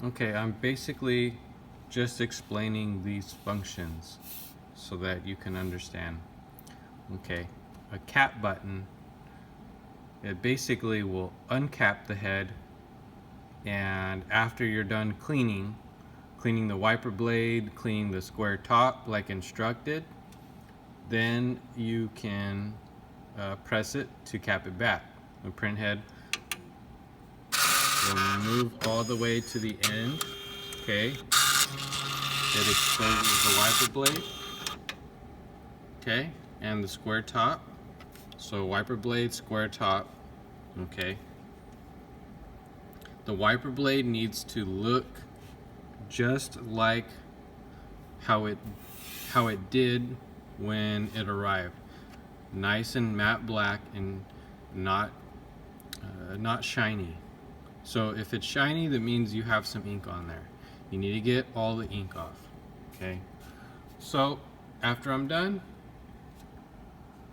Okay, I'm basically just explaining these functions so that you can understand. Okay, a cap button, it basically will uncap the head, and after you're done cleaning the wiper blade, cleaning the square top like instructed, then you can press it to cap it back. The print head will move all the way to the end. Okay, it exposes the wiper blade. Okay, and the square top. So wiper blade, square top. Okay. The wiper blade needs to look just like how it did when it arrived. Nice and matte black and not shiny. So if it's shiny, that means you have some ink on there. You need to get all the ink off. Okay. So after I'm done,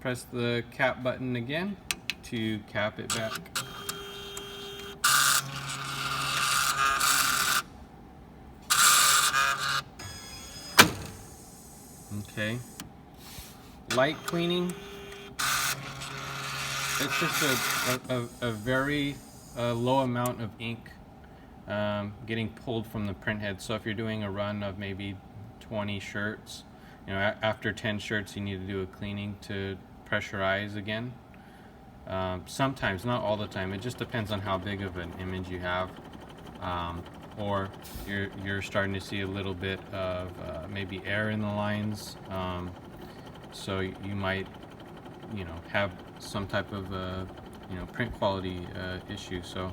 press the cap button again to cap it back. Okay. Light cleaning, it's just a very low amount of ink getting pulled from the print head. So if you're doing a run of maybe 20 shirts, you know, after 10 shirts you need to do a cleaning to pressurize again. Sometimes, not all the time, it just depends on how big of an image you have, or you're starting to see a little bit of maybe air in the lines, so you might, you know, have some type of you know, print quality issue. So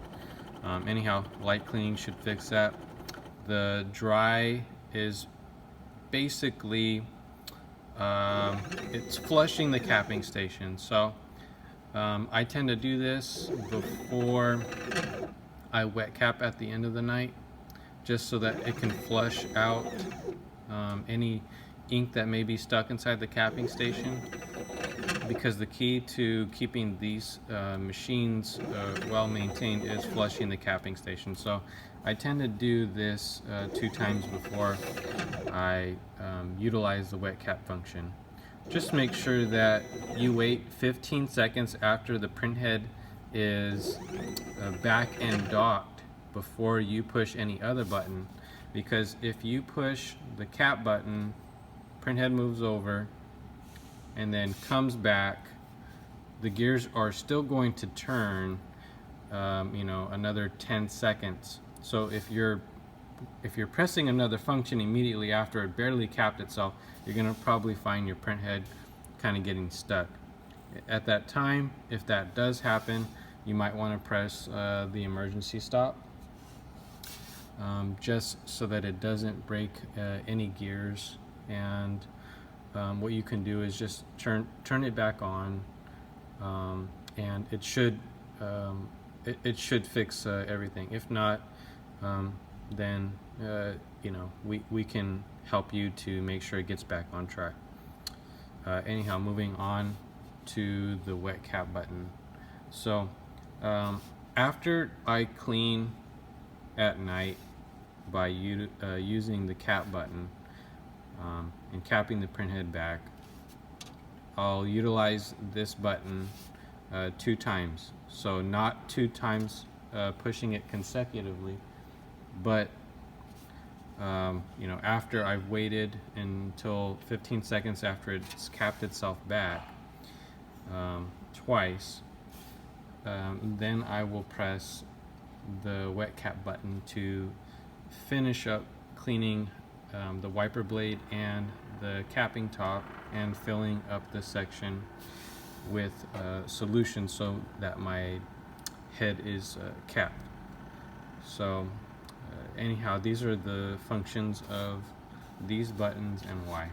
anyhow, light cleaning should fix that. The dry is basically it's flushing the capping station. So I tend to do this before I wet cap at the end of the night, just so that it can flush out any ink that may be stuck inside the capping station, because the key to keeping these machines well maintained is flushing the capping station. So I tend to do this 2 times before I utilize the wet cap function. Just make sure that you wait 15 seconds after the print head is back and docked before you push any other button, because if you push the cap button, print head moves over and then comes back, the gears are still going to turn you know, another 10 seconds. So if you're pressing another function immediately after it barely capped itself, you're going to probably find your print head kind of getting stuck. At that time, if that does happen, you might want to press the emergency stop, just so that it doesn't break any gears. And what you can do is just turn it back on, and it should fix everything. If not, then you know, we can help you to make sure it gets back on track. Anyhow, moving on to the wet cap button. So after I clean at night by using the cap button and capping the print head back, I'll utilize this button 2 times. So not 2 times pushing it consecutively, but you know, after I've waited until 15 seconds after it's capped itself back twice, then I will press the wet cap button to finish up cleaning the wiper blade and the capping top, and filling up the section with solution so that my head is capped. So anyhow, these are the functions of these buttons and why.